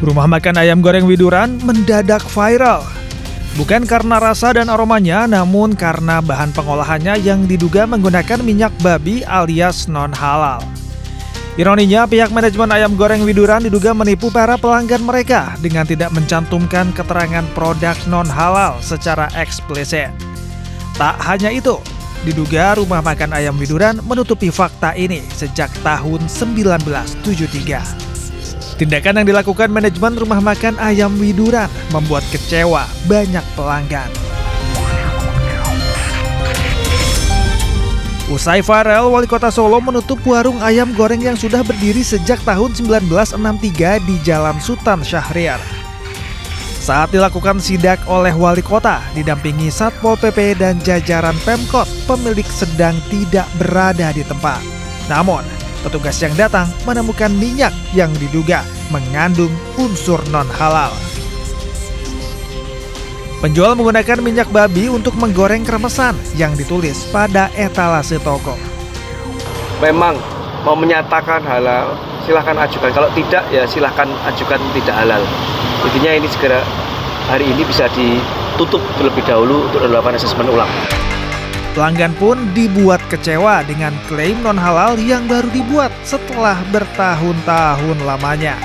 Rumah makan ayam goreng Widuran mendadak viral. Bukan karena rasa dan aromanya, namun karena bahan pengolahannya yang diduga menggunakan minyak babi alias non-halal. Ironinya, pihak manajemen ayam goreng Widuran diduga menipu para pelanggan mereka dengan tidak mencantumkan keterangan produk non-halal secara eksplisit. Tak hanya itu, diduga rumah makan ayam Widuran menutupi fakta ini sejak tahun 1973. Tindakan yang dilakukan manajemen rumah makan ayam Widuran membuat kecewa banyak pelanggan. Usai viral, Wali Kota Solo menutup warung ayam goreng yang sudah berdiri sejak tahun 1963 di Jalan Sultan Syahrir. Saat dilakukan sidak oleh Wali Kota, didampingi Satpol PP dan jajaran Pemkot, pemilik sedang tidak berada di tempat. Namun, petugas yang datang menemukan minyak yang diduga mengandung unsur non-halal. Penjual menggunakan minyak babi untuk menggoreng kremesan yang ditulis pada etalase toko. Memang mau menyatakan halal, silahkan ajukan. Kalau tidak, ya silahkan ajukan tidak halal. Intinya ini segera hari ini bisa ditutup terlebih dahulu untuk dilakukan asesmen ulang. Pelanggan pun dibuat kecewa dengan klaim non-halal yang baru dibuat setelah bertahun-tahun lamanya.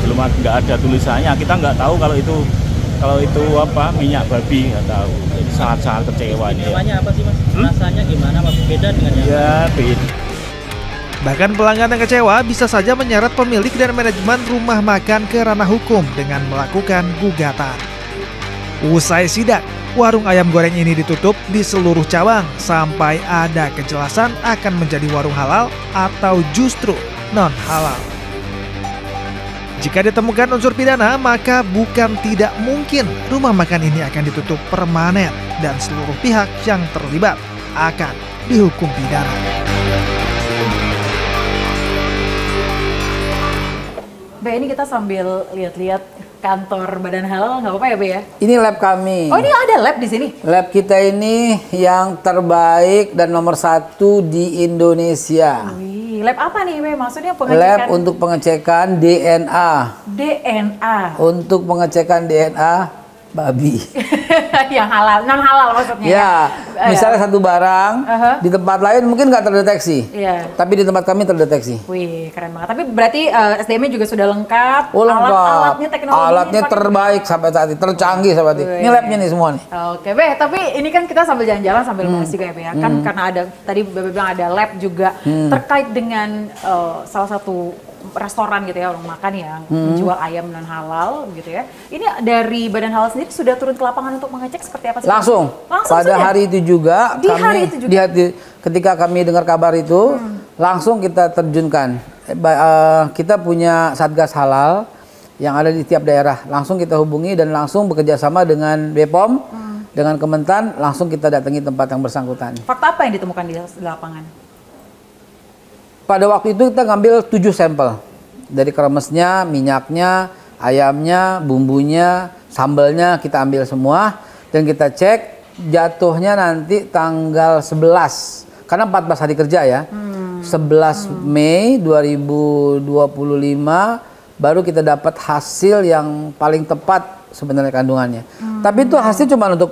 Belum nggak ada tulisannya, kita nggak tahu kalau itu apa minyak babi, nggak tahu. Jadi sangat kecewa ini. Namanya apa sih mas? Rasanya gimana mas? Beda dengan yang ya beda. Bahkan pelanggan yang kecewa bisa saja menyeret pemilik dan manajemen rumah makan ke ranah hukum dengan melakukan gugatan. Usai sidak, warung ayam goreng ini ditutup di seluruh cabang sampai ada kejelasan akan menjadi warung halal atau justru non-halal. Jika ditemukan unsur pidana, maka bukan tidak mungkin rumah makan ini akan ditutup permanen dan seluruh pihak yang terlibat akan dihukum pidana. Be, ini kita sambil lihat-lihat kantor Badan Halal, nggak apa-apa ya Be ya? Ini lab kami. Oh, ini ada lab di sini? Lab kita ini yang terbaik dan nomor 1 di Indonesia. Wih, lab apa nih Be? Maksudnya pengecekan? Lab untuk pengecekan DNA. DNA? Untuk pengecekan DNA babi. Yang halal, non halal maksudnya. Ya, misalnya satu barang di tempat lain mungkin nggak terdeteksi, tapi di tempat kami terdeteksi. Wih, keren banget. Tapi berarti SDM-nya juga sudah lengkap. Oh, lengkap. Alat-alatnya, teknologinya Alatnya terbaik sampai saat ini, tercanggih sampai saat ini. Ini labnya nih semua nih. Oke, Be. Tapi ini kan kita sambil jalan-jalan sambil bahas juga ya, Be. Kan karena ada tadi Bebe bilang ada lab juga terkait dengan salah satu restoran gitu ya, orang makan yang menjual ayam non halal gitu ya. Ini dari Badan Halal sendiri sudah turun ke lapangan untuk mengecek seperti apa sih? Langsung pada saja? hari itu juga, ketika kami dengar kabar itu, langsung kita terjunkan. Kita punya Satgas Halal yang ada di tiap daerah. Langsung kita hubungi dan langsung bekerja sama dengan BPOM, dengan Kementan, langsung kita datangi tempat yang bersangkutan. Fakta apa yang ditemukan di lapangan? Pada waktu itu kita ngambil 7 sampel. Dari kremesnya, minyaknya, ayamnya, bumbunya, sambalnya kita ambil semua. Dan kita cek jatuhnya nanti tanggal 11. Karena 14 hari kerja ya. 11 Mei 2025 baru kita dapat hasil yang paling tepat sebenarnya kandungannya. Tapi itu hasil cuma untuk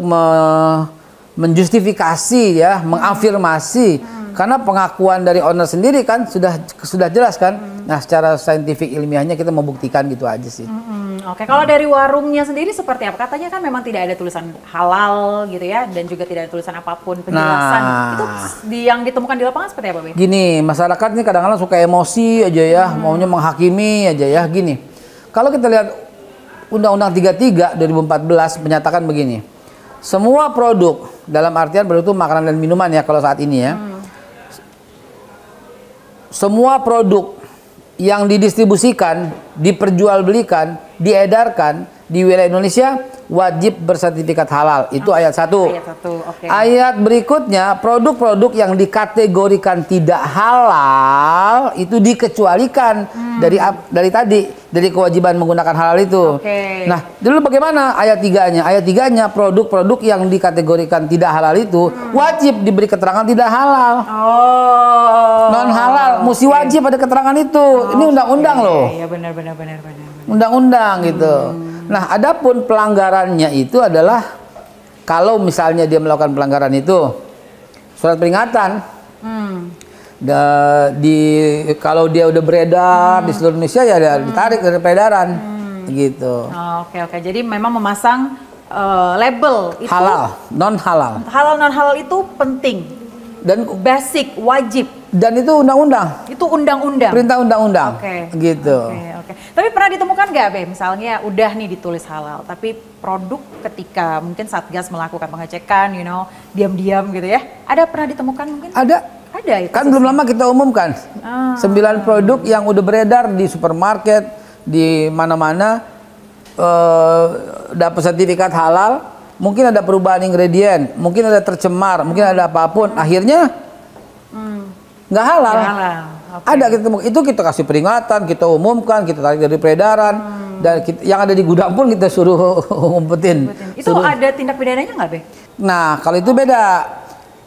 menjustifikasi ya, mengafirmasi. Karena pengakuan dari owner sendiri kan sudah jelas kan. Nah, secara saintifik ilmiahnya kita membuktikan gitu aja sih. Oke, kalau dari warungnya sendiri seperti apa? Katanya kan memang tidak ada tulisan halal gitu ya, dan juga tidak ada tulisan apapun penjelasan. Itu yang ditemukan di lapangan seperti apa, Be? Gini, masyarakat ini kadang-kadang suka emosi aja ya, maunya menghakimi aja ya. Gini, kalau kita lihat Undang-Undang 33 2014 menyatakan begini. Semua produk dalam artian berarti makanan dan minuman ya kalau saat ini ya. Semua produk yang didistribusikan, diperjualbelikan, diedarkan di wilayah Indonesia wajib bersertifikat halal. Itu ayat 1. Ayat 1, oke. Ayat berikutnya, produk-produk yang dikategorikan tidak halal itu dikecualikan dari kewajiban menggunakan halal itu. Oke. Nah, dulu bagaimana ayat 3-nya? Ayat 3-nya produk-produk yang dikategorikan tidak halal itu wajib diberi keterangan tidak halal. Oh. Non halal, mesti wajib ada keterangan itu. Ini undang-undang loh. Iya, benar. undang-undang gitu. Nah, adapun pelanggarannya itu adalah kalau misalnya dia melakukan pelanggaran itu surat peringatan. Kalau dia udah beredar di seluruh Indonesia ya ditarik dari peredaran gitu. Oke. Jadi memang memasang label itu halal, non halal. Halal non halal itu penting Dan basic, wajib. Dan itu undang-undang. Itu undang-undang. Perintah undang-undang. Gitu. Oke. Tapi pernah ditemukan nggak, Be? Misalnya udah nih ditulis halal, tapi produk ketika mungkin Satgas melakukan pengecekan, diam-diam gitu ya. Ada pernah ditemukan mungkin? Ada itu. Kan belum lama kita umumkan. 9 produk yang udah beredar di supermarket, di mana-mana dapat sertifikat halal. Mungkin ada perubahan ingredient, mungkin ada tercemar, mungkin ada apapun. Akhirnya nggak halal. Ada itu kita kasih peringatan, kita umumkan, kita tarik dari peredaran, dan yang ada di gudang pun kita suruh ngumpetin. Itu ada tindak pidananya nggak, Be? Nah, kalau itu beda.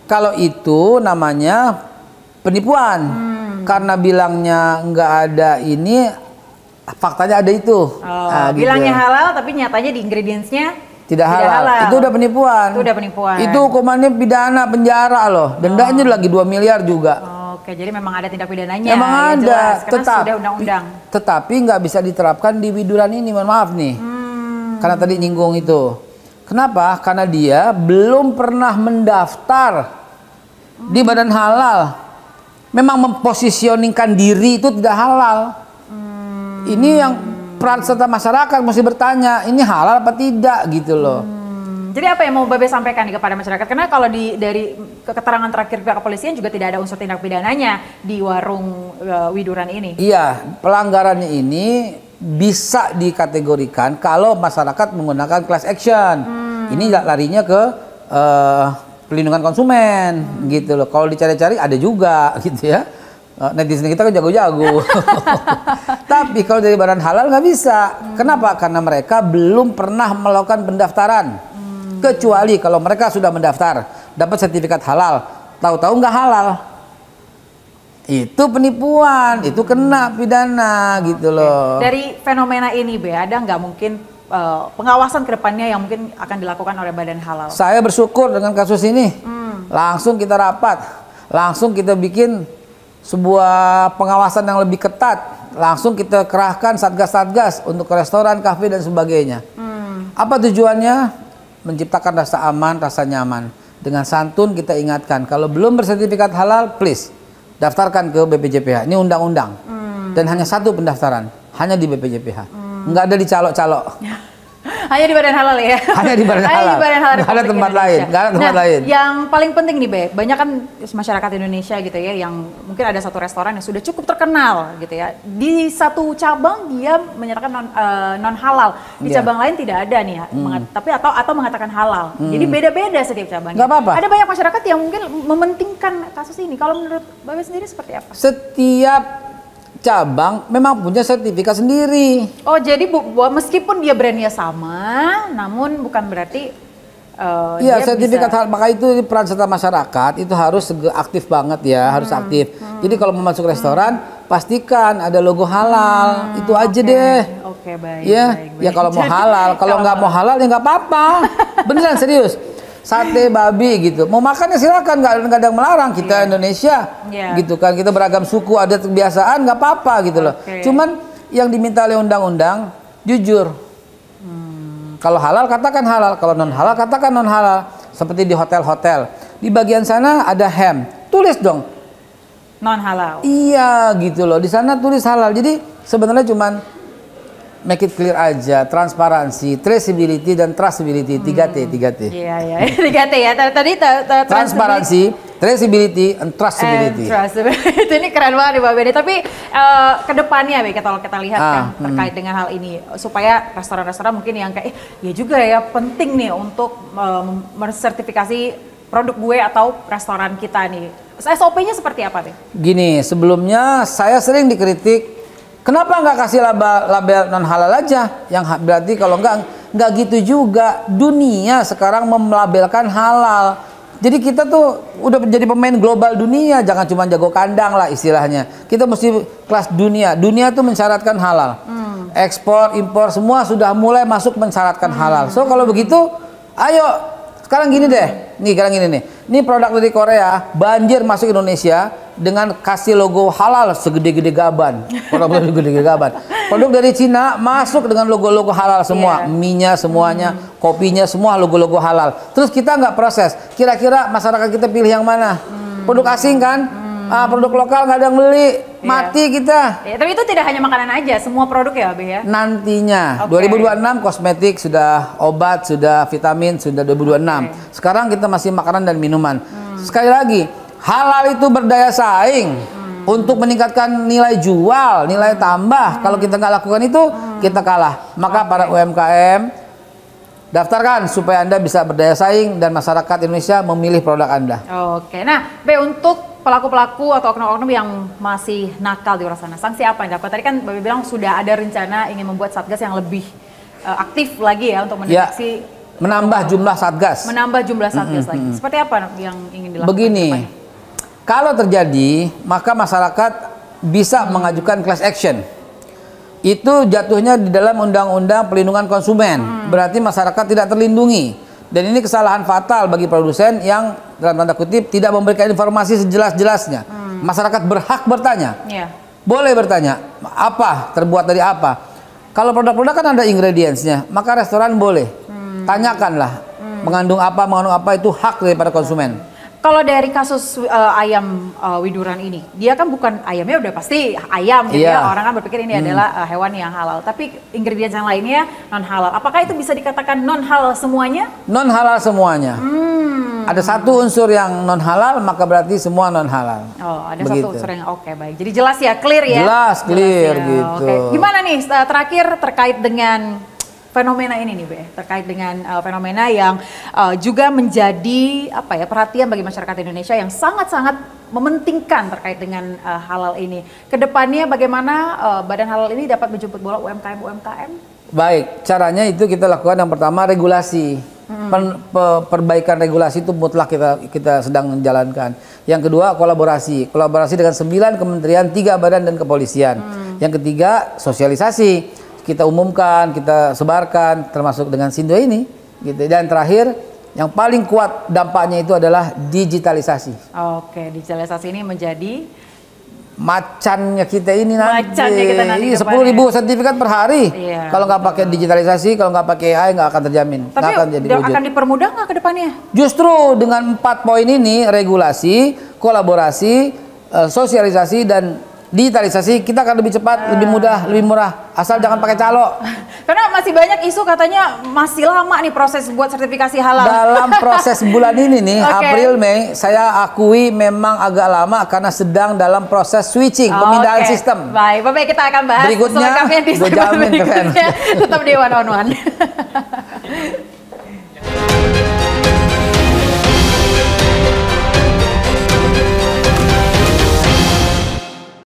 Kalau itu namanya penipuan. Karena bilangnya nggak ada ini, faktanya ada itu. Bilangnya halal, tapi nyatanya di ingredientsnya tidak halal. Itu udah penipuan. Itu hukumannya pidana penjara loh. Dendanya lagi 2 miliar juga. Oke, jadi memang ada tindak pidananya. Memang ada, sudah undang-undang. Tetapi nggak bisa diterapkan di widuran ini, mohon maaf nih. Karena tadi nyinggung itu. Kenapa? Karena dia belum pernah mendaftar di Badan Halal. Memang memposisioningkan diri itu tidak halal. Ini yang peran serta masyarakat mesti bertanya, ini halal apa tidak gitu loh. Jadi apa yang mau Babe sampaikan nih kepada masyarakat? Karena kalau dari keterangan terakhir pihak kepolisian juga tidak ada unsur tindak pidananya di warung widuran ini. Iya, pelanggarannya ini bisa dikategorikan kalau masyarakat menggunakan class action. Ini larinya ke pelindungan konsumen gitu loh. Kalau dicari-cari ada juga gitu ya. Netizen kita kan jago-jago. Tapi kalau dari Badan Halal nggak bisa. Kenapa? Karena mereka belum pernah melakukan pendaftaran. Kecuali kalau mereka sudah mendaftar, dapat sertifikat halal, tahu-tahu nggak halal. Itu penipuan, itu kena pidana gitu loh. Dari fenomena ini, Be, ada nggak mungkin pengawasan ke depannya yang mungkin akan dilakukan oleh Badan Halal? Saya bersyukur dengan kasus ini. Langsung kita rapat, langsung kita bikin sebuah pengawasan yang lebih ketat, langsung kita kerahkan satgas-satgas untuk restoran, kafe dan sebagainya. Apa tujuannya? Menciptakan rasa aman, rasa nyaman. Dengan santun kita ingatkan, kalau belum bersertifikat halal, please daftarkan ke BPJPH. Ini undang-undang. Dan hanya satu pendaftaran, hanya di BPJPH. Nggak ada dicalok-calok. Hanya di Badan Halal ya? Hanya di Badan Halal. Nggak ada tempat lain. Nggak ada tempat lain. Yang paling penting nih, Be, banyak kan masyarakat Indonesia gitu ya, yang mungkin ada satu restoran yang sudah cukup terkenal gitu ya. Di satu cabang dia menyatakan non halal, di cabang lain tidak ada nih, tapi atau mengatakan halal. Jadi beda-beda setiap cabang. Nggak apa-apa. Ada banyak masyarakat yang mungkin mementingkan kasus ini. Kalau menurut Babe sendiri seperti apa? Setiap cabang memang punya sertifikat sendiri. Oh, jadi meskipun dia brandnya sama, namun bukan berarti iya, sertifikat halal. Maka itu peran serta masyarakat itu harus aktif banget ya, harus aktif. Jadi kalau mau masuk restoran, pastikan ada logo halal. Itu aja deh. Oke, baik. Ya, baik. Ya kalau mau halal, kalau nggak mau halal ya nggak apa-apa. Beneran serius. Sate babi gitu, mau makan ya silakan, nggak ada yang melarang. Kita Indonesia, gitu kan, kita beragam suku, adat, kebiasaan, nggak apa-apa gitu loh. Cuman yang diminta oleh undang-undang jujur. Kalau halal katakan halal, kalau non halal katakan non halal. Seperti di hotel-hotel, di bagian sana ada ham, tulis dong non halal. Iya gitu loh, di sana tulis halal. Jadi sebenarnya cuman make it clear aja, transparansi, traceability dan trustability, 3T. Iya, 3T ya. Tadi transparansi, traceability, and trustability. Itu ini keren banget nih, Mbak Bede. Tapi kedepannya, kalau kita lihat kan terkait dengan hal ini, supaya restoran-restoran mungkin yang kayak, ya juga ya penting nih untuk mensertifikasi produk gue atau restoran kita nih. SOP-nya seperti apa, Be? Gini, sebelumnya saya sering dikritik, kenapa nggak kasih label non halal aja? Yang berarti kalau nggak gitu juga. Dunia sekarang melabelkan halal. Jadi kita tuh udah menjadi pemain global dunia. Jangan cuma jago kandang lah istilahnya. Kita mesti kelas dunia. Dunia tuh mensyaratkan halal. ekspor, impor semua sudah mulai masuk mensyaratkan halal. So kalau begitu, ayo sekarang gini deh. Nih sekarang gini nih. Ini produk dari Korea banjir masuk Indonesia dengan kasih logo halal segede-gede gaban. Produk segede-gede gaban. Produk dari Cina masuk dengan logo-logo halal semua. Mie-nya semuanya, kopinya semua logo-logo halal. Terus kita nggak proses. Kira-kira masyarakat kita pilih yang mana? Produk asing kan? Produk lokal nggak ada yang beli, mati kita. Ya, tapi itu tidak hanya makanan aja, semua produk ya, Be ya. Nantinya 2026 kosmetik sudah, obat sudah, vitamin sudah 2026. Sekarang kita masih makanan dan minuman. Sekali lagi, halal itu berdaya saing untuk meningkatkan nilai jual, nilai tambah. Kalau kita nggak lakukan itu, kita kalah. Maka para UMKM daftarkan supaya Anda bisa berdaya saing dan masyarakat Indonesia memilih produk Anda. Oke, nah Be, untuk pelaku-pelaku atau oknum-oknum yang masih nakal di luar sana, sanksi apa yang dapat? Tadi kan Babe bilang sudah ada rencana ingin membuat satgas yang lebih aktif lagi ya untuk mendeteksi, menambah jumlah satgas. Menambah jumlah satgas lagi. Seperti apa yang ingin dilakukan? Begini, kalau terjadi maka masyarakat bisa mengajukan class action. Itu jatuhnya di dalam Undang-Undang Perlindungan Konsumen. Berarti masyarakat tidak terlindungi. Dan ini kesalahan fatal bagi produsen yang dalam tanda kutip tidak memberikan informasi sejelas-jelasnya. Masyarakat berhak bertanya. Boleh bertanya, apa, terbuat dari apa. Kalau produk-produk kan ada ingredientsnya, maka restoran boleh. Tanyakanlah, mengandung apa itu hak daripada konsumen. Kalau dari kasus ayam widuran ini, dia kan bukan ayamnya udah pasti ayam gitu ya. Orang kan berpikir ini adalah hewan yang halal. Tapi ingredients yang lainnya non halal. Apakah itu bisa dikatakan non halal semuanya? Non halal semuanya. Ada satu unsur yang non halal, maka berarti semua non halal. Oh, ada satu unsur yang oke, baik. Jadi jelas ya, clear ya. Jelas, clear gitu. Oke. Gimana nih terakhir terkait dengan fenomena ini nih, Be, terkait dengan fenomena yang juga menjadi perhatian bagi masyarakat Indonesia yang sangat-sangat mementingkan terkait dengan halal ini. Kedepannya bagaimana Badan Halal ini dapat menjemput bola UMKM? Baik, caranya itu kita lakukan yang pertama regulasi. Perbaikan regulasi itu mutlak kita sedang menjalankan. Yang kedua kolaborasi dengan 9 kementerian, 3 badan dan kepolisian. Yang ketiga sosialisasi. Kita umumkan, kita sebarkan, termasuk dengan Sindo ini, gitu. Dan terakhir, yang paling kuat dampaknya itu adalah digitalisasi. Oke, digitalisasi ini menjadi macannya kita ini nanti. Macannya kita nanti. 10.000 sertifikat per hari. Kalau nggak pakai digitalisasi, kalau nggak pakai AI, nggak akan terjamin. Tapi akan dipermudah nggak ke depannya? Justru dengan 4 poin ini, regulasi, kolaborasi, sosialisasi dan digitalisasi, kita akan lebih cepat, lebih mudah, lebih murah, asal jangan pakai calo. Karena masih banyak isu katanya masih lama nih proses buat sertifikasi halal. Dalam proses bulan ini nih, April, Mei, saya akui memang agak lama karena sedang dalam proses switching, pemindahan sistem. Baik, Bapak, kita akan bahas berikutnya, gue jamin keren. Tetap di One on One.